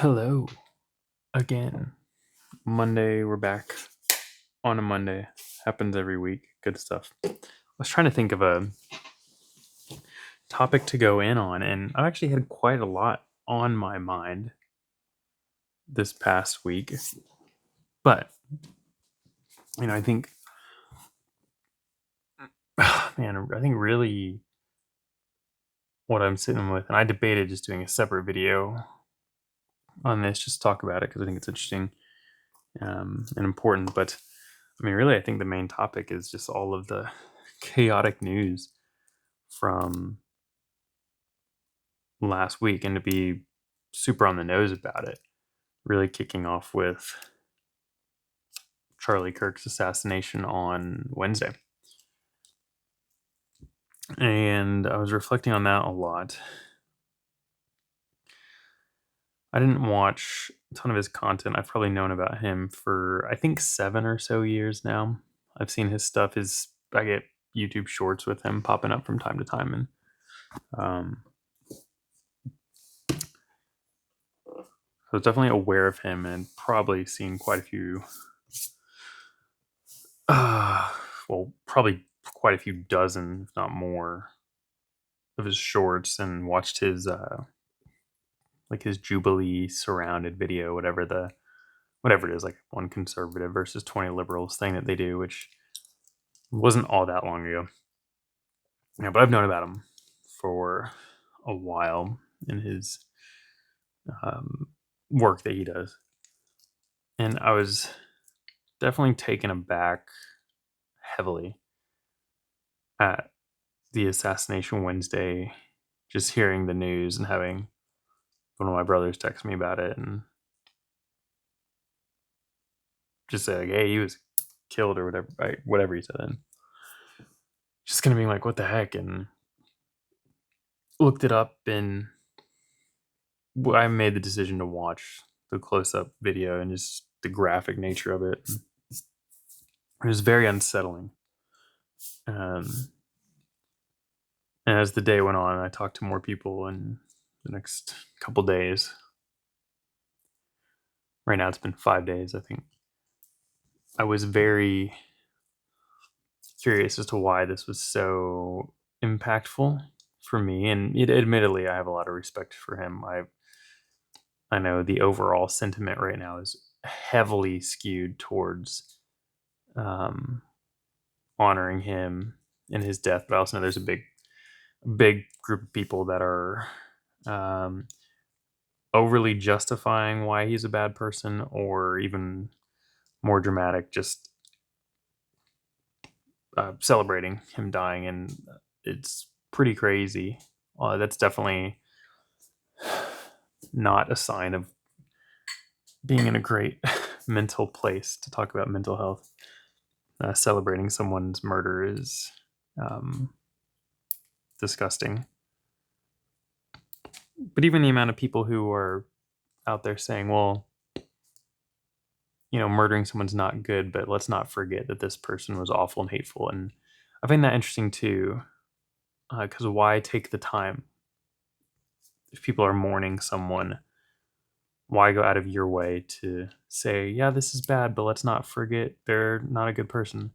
Hello again. Monday, we're back on a Monday. Happens every week. Good stuff. I was trying to think of a topic to go in on, and I've actually had quite a lot on my mind this past week. But, I think, man, I think really what I'm sitting with, and I debated just doing a separate video on this, just to talk about it because I think it's interesting and important. But really, I think the main topic is just all of the chaotic news from last week, and to be super on the nose about it, really kicking off with Charlie Kirk's assassination on Wednesday. And I was reflecting on that a lot. I didn't watch a ton of his content. I've probably known about him for, I think, 7 or so years now. I've seen his stuff. I get YouTube shorts with him popping up from time to time, and I was definitely aware of him and probably seen quite a few, probably quite a few dozen, if not more, of his shorts, and watched his his Jubilee surrounded video, whatever it is, like one conservative versus 20 liberals thing that they do, which wasn't all that long ago. Yeah, but I've known about him for a while in his work that he does. And I was definitely taken aback heavily at the assassination Wednesday, just hearing the news and having one of my brothers text me about it and just say, like, hey, he was killed or whatever, right? Whatever he said. And just kind of being like, what the heck? And looked it up, and I made the decision to watch the close-up video and just the graphic nature of it. It was very unsettling. And as the day went on, I talked to more people in the next couple days. Right now, it's been 5 days, I think. I was very curious as to why this was so impactful for me, and admittedly, I have a lot of respect for him. I know the overall sentiment right now is heavily skewed towards honoring him in his death, but I also know there's a big group of people that are overly justifying why he's a bad person, or even more dramatic, just celebrating him dying, and it's pretty crazy. That's definitely not a sign of being in a great mental place to talk about mental health. Celebrating someone's murder is disgusting. But even the amount of people who are out there saying, well, murdering someone's not good, but let's not forget that this person was awful and hateful. And I find that interesting too, because why take the time? If people are mourning someone, why go out of your way to say, yeah, this is bad, but let's not forget they're not a good person?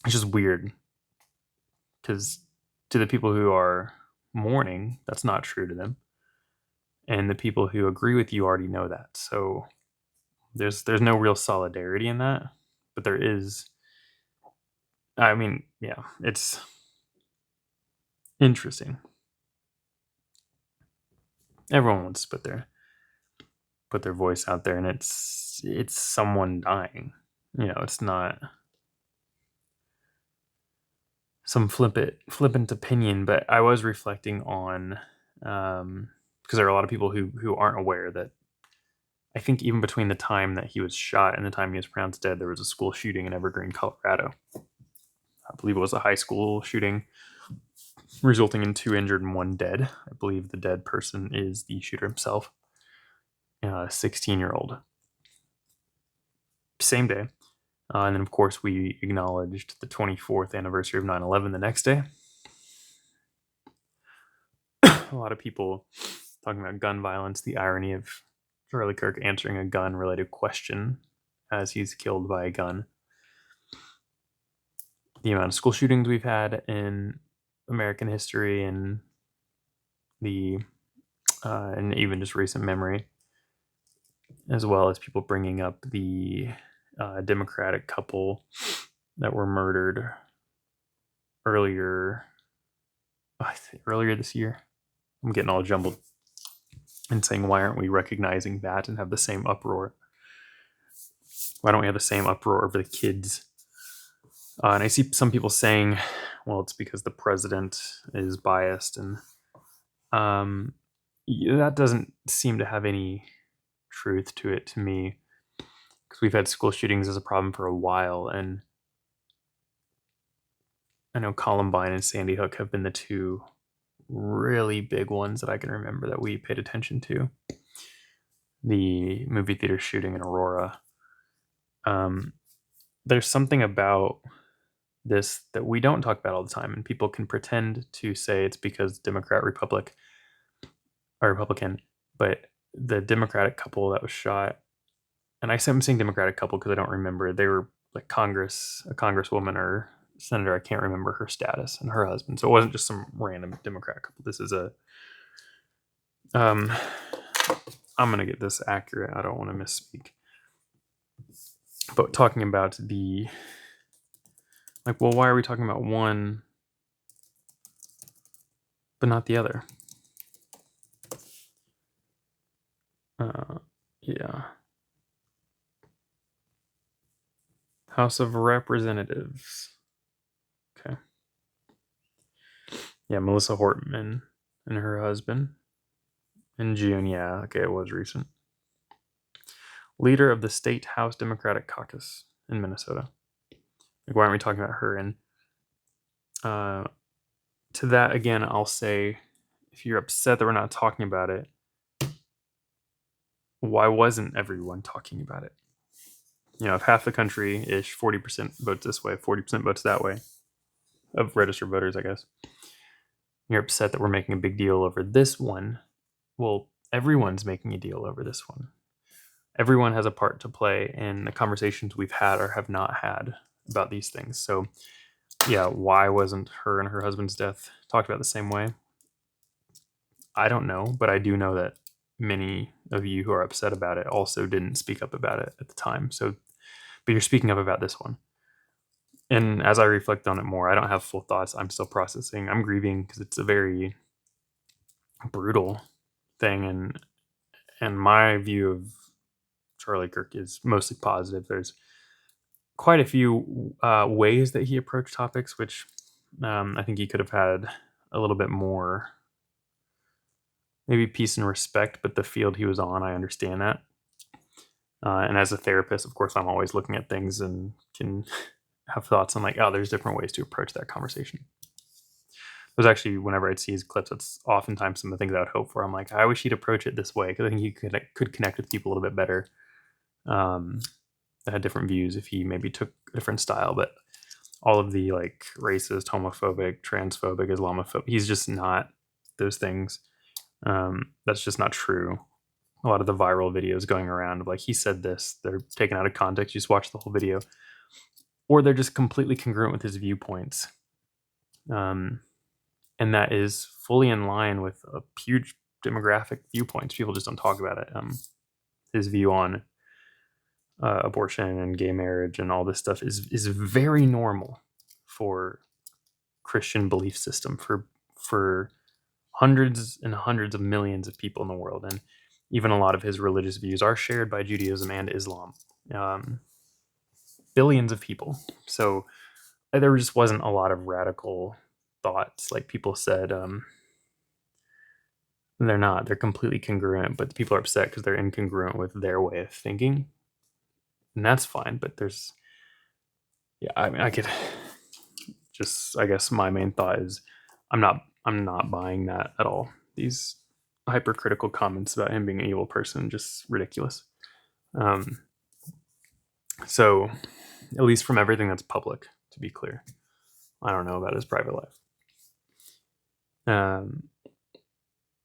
It's just weird, because to the people who are mourning, that's not true to them. And the people who agree with you already know that. So there's no real solidarity in that, but there is. Yeah, it's interesting. Everyone wants to put their voice out there, and it's someone dying. It's not some flippant opinion. But I was reflecting on, because there are a lot of people who aren't aware that I think even between the time that he was shot and the time he was pronounced dead, there was a school shooting in Evergreen, Colorado. I believe it was a high school shooting, resulting in 2 injured and 1 dead. I believe the dead person is the shooter himself, a 16-year-old. Same day. And then, of course, we acknowledged the 24th anniversary of 9/11 the next day. A lot of people talking about gun violence, the irony of Charlie Kirk answering a gun-related question as he's killed by a gun. The amount of school shootings we've had in American history and and even just recent memory, as well as people bringing up the Democratic couple that were murdered earlier this year. I'm getting all jumbled and saying, why aren't we recognizing that and have the same uproar? Why don't we have the same uproar over the kids? And I see some people saying, well, it's because the president is biased, and that doesn't seem to have any truth to it to me, because we've had school shootings as a problem for a while, and I know Columbine and Sandy Hook have been the two really big ones that I can remember that we paid attention to. The movie theater shooting in Aurora. There's something about this that we don't talk about all the time, and people can pretend to say it's because Republican, but the Democratic couple that was shot, and I'm saying Democratic couple because I don't remember, they were like a congresswoman or senator, I can't remember her status, and her husband. So it wasn't just some random Democratic couple. This is I'm gonna get this accurate, I don't want to misspeak, but talking about well, why are we talking about one but not the other? Yeah. House of Representatives. Okay. Yeah, Melissa Hortman and her husband in June. Yeah, okay, it was recent. Leader of the State House Democratic Caucus in Minnesota. Why aren't we talking about her? And to that, again, I'll say, if you're upset that we're not talking about it, why wasn't everyone talking about it? If half the country-ish, 40% votes this way, 40% votes that way, of registered voters, I guess, you're upset that we're making a big deal over this one. Well, everyone's making a deal over this one. Everyone has a part to play in the conversations we've had or have not had about these things. So, yeah, why wasn't her and her husband's death talked about the same way? I don't know, but I do know that many of you who are upset about it also didn't speak up about it at the time. So, but you're speaking up about this one. And as I reflect on it more, I don't have full thoughts. I'm still processing. I'm grieving because it's a very brutal thing. And my view of Charlie Kirk is mostly positive. There's quite a few ways that he approached topics, which I think he could have had a little bit more, maybe peace and respect, but the field he was on, I understand that. And as a therapist, of course, I'm always looking at things and can have thoughts on there's different ways to approach that conversation. There's actually, whenever I'd see his clips, that's oftentimes some of the things I would hope for. I'm like, I wish he'd approach it this way, because I think he could connect with people a little bit better. That had different views if he maybe took a different style, but all of the racist, homophobic, transphobic, Islamophobic, he's just not those things. That's just not true. A lot of the viral videos going around of he said this, they're taken out of context. You just watch the whole video, or they're just completely congruent with his viewpoints. And that is fully in line with a huge demographic viewpoints. People just don't talk about it. His view on abortion and gay marriage and all this stuff is very normal for Christian belief system for hundreds and hundreds of millions of people in the world. And even a lot of his religious views are shared by Judaism and Islam. Billions of people. So there just wasn't a lot of radical thoughts, like people said. They're completely congruent, but people are upset because they're incongruent with their way of thinking, and that's fine. But I could just, I guess my main thought is I'm not buying that at all. These hypercritical comments about him being an evil person, just ridiculous. So at least from everything that's public, to be clear, I don't know about his private life.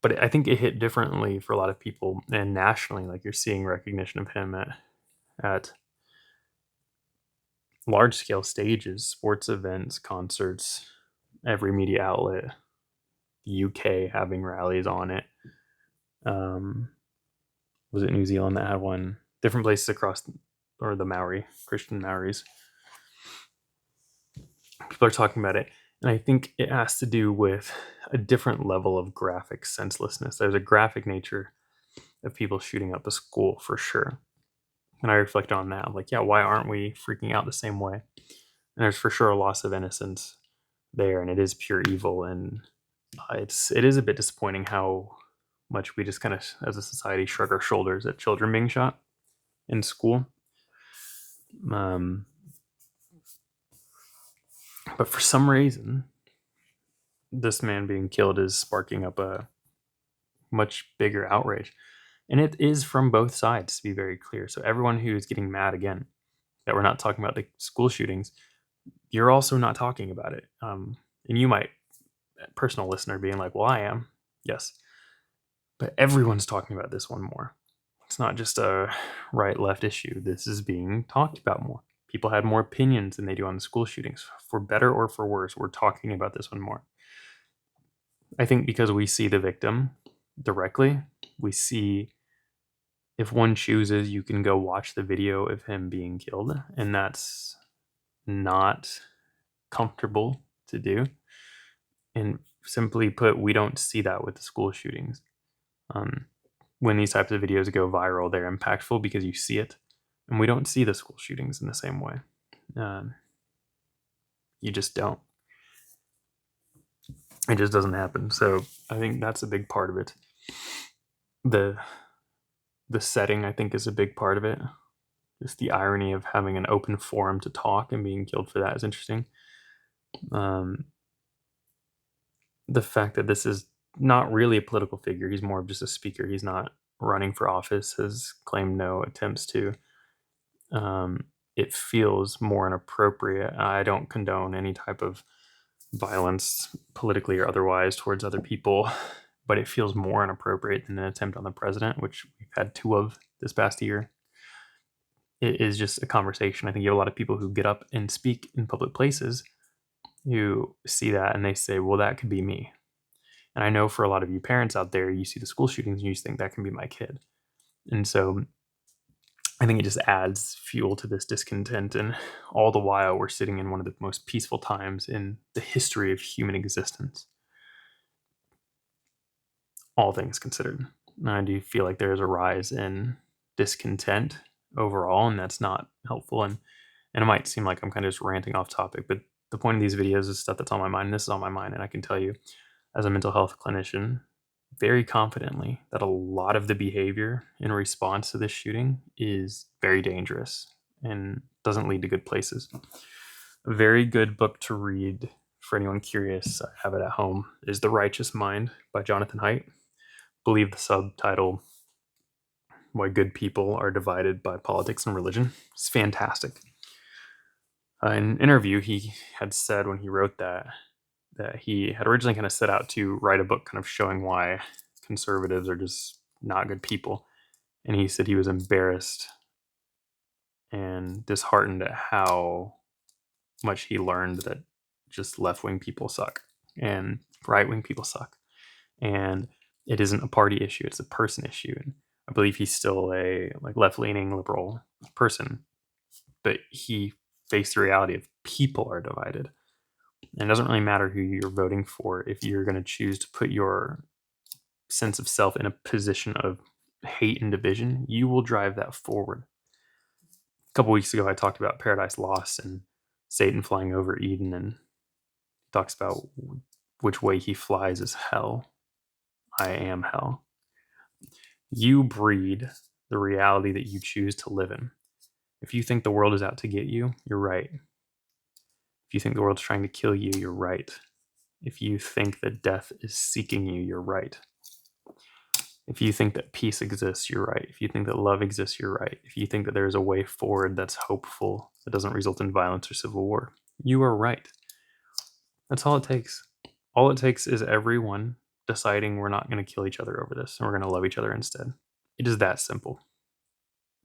But I think it hit differently for a lot of people, and nationally, like you're seeing recognition of him at large scale stages, sports events, concerts, every media outlet, the UK having rallies on it. Was it New Zealand that had one? Different places across, or the Maori, Christian Maoris. People are talking about it. And I think it has to do with a different level of graphic senselessness. There's a graphic nature of people shooting up a school for sure. And I reflect on that. Like, yeah, why aren't we freaking out the same way? And there's for sure a loss of innocence there, and it is pure evil. And it is a bit disappointing how much we just kind of, as a society, shrug our shoulders at children being shot in school. But for some reason, this man being killed is sparking up a much bigger outrage. And it is from both sides, to be very clear. So everyone who's getting mad again that we're not talking about the school shootings, you're also not talking about it. And you might, personal listener, being like, well, I am. Yes. But everyone's talking about this one more. It's not just a right-left issue. This is being talked about more. People had more opinions than they do on the school shootings. For better or for worse, we're talking about this one more. I think because we see the victim directly, we see, if one chooses, you can go watch the video of him being killed, and that's not comfortable to do. And simply put, we don't see that with the school shootings. When these types of videos go viral, they're impactful because you see it, and we don't see the school shootings in the same way. You just don't. It just doesn't happen. So I think that's a big part of it. The setting, I think, is a big part of it. Just the irony of having an open forum to talk and being killed for that is interesting. The fact that this is not really a political figure, he's more of just a speaker. He's not running for office, has claimed no attempts to. It feels more inappropriate. I don't condone any type of violence, politically or otherwise, towards other people, but it feels more inappropriate than an attempt on the president, which we've had 2 of this past year. It is just a conversation. I think you have a lot of people who get up and speak in public places who see that and they say, well, that could be me. And I know for a lot of you parents out there, you see the school shootings and you just think that can be my kid. And so I think it just adds fuel to this discontent. And all the while, we're sitting in one of the most peaceful times in the history of human existence, all things considered. And I do feel like there is a rise in discontent overall, and that's not helpful. And it might seem like I'm kind of just ranting off topic, but the point of these videos is stuff that's on my mind. This is on my mind, and I can tell you, as a mental health clinician, very confidently that a lot of the behavior in response to this shooting is very dangerous and doesn't lead to good places. A very good book to read for anyone curious, I have it at home, is The Righteous Mind by Jonathan Haidt. I believe the subtitle, Why Good People Are Divided by Politics and Religion. It's fantastic. In an interview, he had said when he wrote that he had originally kind of set out to write a book kind of showing why conservatives are just not good people. And he said he was embarrassed and disheartened at how much he learned that just left-wing people suck and right-wing people suck. And it isn't a party issue, it's a person issue. And I believe he's still a left-leaning liberal person, but he faced the reality of people are divided. And it doesn't really matter who you're voting for if you're going to choose to put your sense of self in a position of hate and division. You will drive that forward. A couple weeks ago, I talked about Paradise Lost and Satan flying over Eden, and talks about which way he flies is hell. I am hell. You breed the reality that you choose to live in. If you think the world is out to get you, you're right. If you think the world's trying to kill you, you're right. If you think that death is seeking you, you're right. If you think that peace exists, you're right. If you think that love exists, you're right. If you think that there is a way forward that's hopeful, that doesn't result in violence or civil war, you are right. That's all it takes. All it takes is everyone deciding we're not going to kill each other over this and we're going to love each other instead. It is that simple.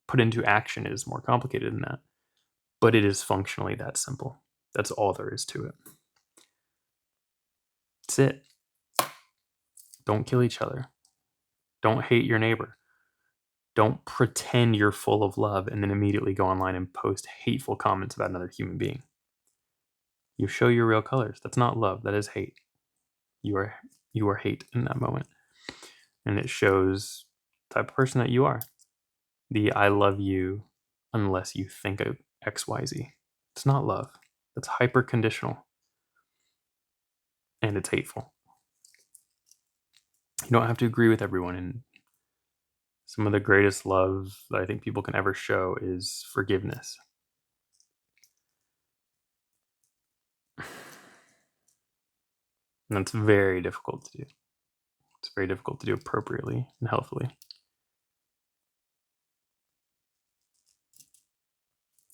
Put into action, it is more complicated than that, but it is functionally that simple. That's all there is to it. That's it. Don't kill each other. Don't hate your neighbor. Don't pretend you're full of love and then immediately go online and post hateful comments about another human being. You show your real colors. That's not love. That is hate. You are hate in that moment. And it shows the type of person that you are. The I love you unless you think of XYZ. It's not love. That's hyper conditional. And it's hateful. You don't have to agree with everyone. And some of the greatest love that I think people can ever show is forgiveness. And that's very difficult to do. It's very difficult to do appropriately and healthily.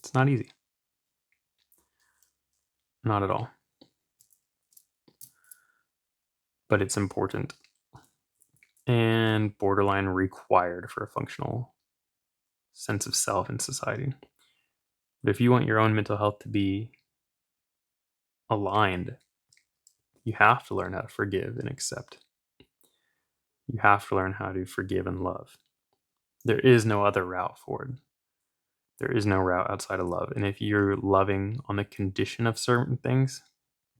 It's not easy. Not at all. But it's important and borderline required for a functional sense of self in society. But if you want your own mental health to be aligned, you have to learn how to forgive and accept. You have to learn how to forgive and love. There is no other route forward. There is no route outside of love. And if you're loving on the condition of certain things,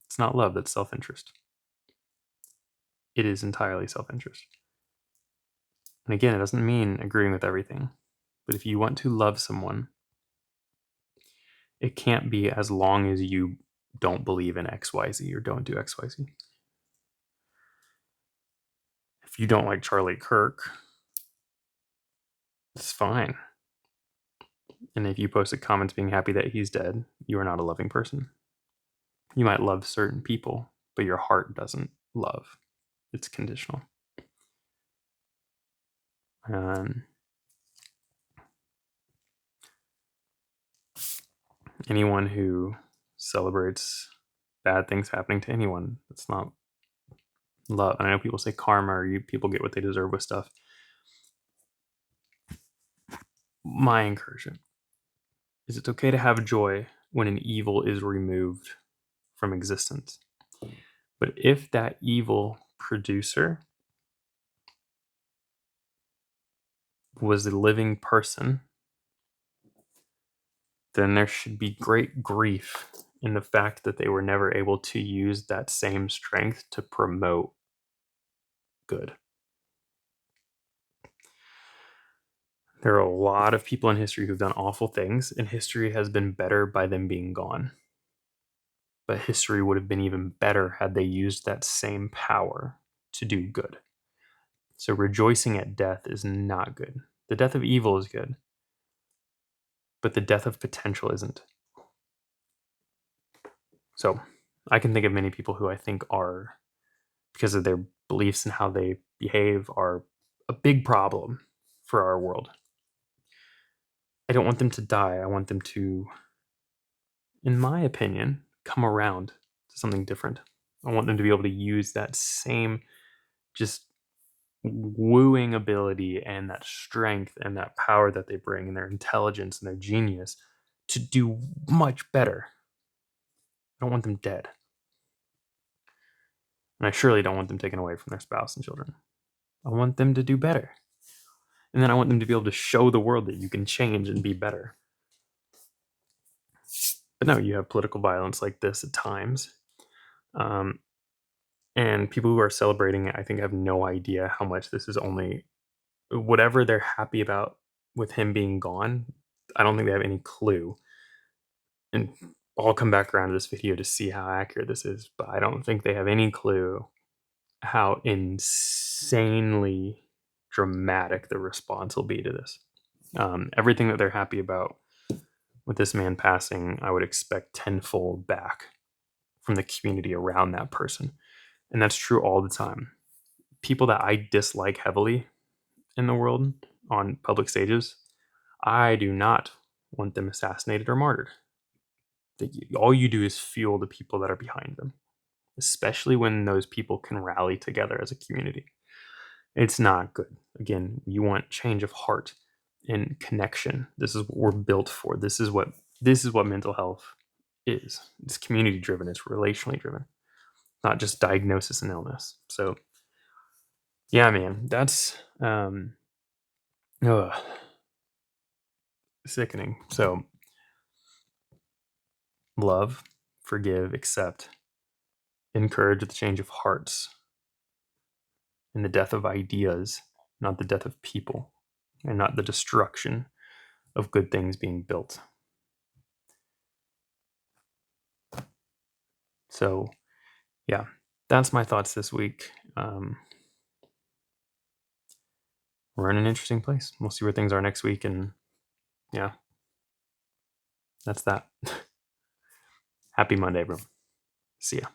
it's not love, that's self-interest. It is entirely self-interest. And again, it doesn't mean agreeing with everything. But if you want to love someone, it can't be as long as you don't believe in XYZ or don't do XYZ. If you don't like Charlie Kirk, it's fine. And if you posted comments being happy that he's dead, you are not a loving person. You might love certain people, but your heart doesn't love. It's conditional. Anyone who celebrates bad things happening to anyone, it's not love. And I know people say karma or people get what they deserve with stuff. My encouragement is it's okay to have joy when an evil is removed from existence. But if that evil producer was a living person, then there should be great grief in the fact that they were never able to use that same strength to promote good. There are a lot of people in history who've done awful things, and history has been better by them being gone. But history would have been even better had they used that same power to do good. So rejoicing at death is not good. The death of evil is good, but the death of potential isn't. So I can think of many people who I think are, because of their beliefs and how they behave, are a big problem for our world. I don't want them to die. I want them to, in my opinion, come around to something different. I want them to be able to use that same just wooing ability and that strength and that power that they bring and their intelligence and their genius to do much better. I don't want them dead. And I surely don't want them taken away from their spouse and children. I want them to do better. And then I want them to be able to show the world that you can change and be better. But no, you have political violence like this at times. And people who are celebrating it, I think, have no idea how much this is only whatever they're happy about with him being gone. I don't think they have any clue. And I'll come back around to this video to see how accurate this is, but I don't think they have any clue how insanely dramatic the response will be to this. Everything that they're happy about with this man passing, I would expect tenfold back from the community around that person. And that's true all the time. People that I dislike heavily in the world on public stages, I do not want them assassinated or martyred. All you do is fuel the people that are behind them. especially when those people can rally together as a community. It's not good. Again, you want change of heart and connection. This is what we're built for. This is what mental health is. It's community driven, it's relationally driven, not just diagnosis and illness. So yeah, man, that's ugh, sickening. So love, forgive, accept, encourage the change of hearts and the death of ideas, not the death of people, and not the destruction of good things being built. So yeah, that's my thoughts this week. We're in an interesting place. We'll see where things are next week. And yeah, that's that. Happy Monday, everyone. See ya.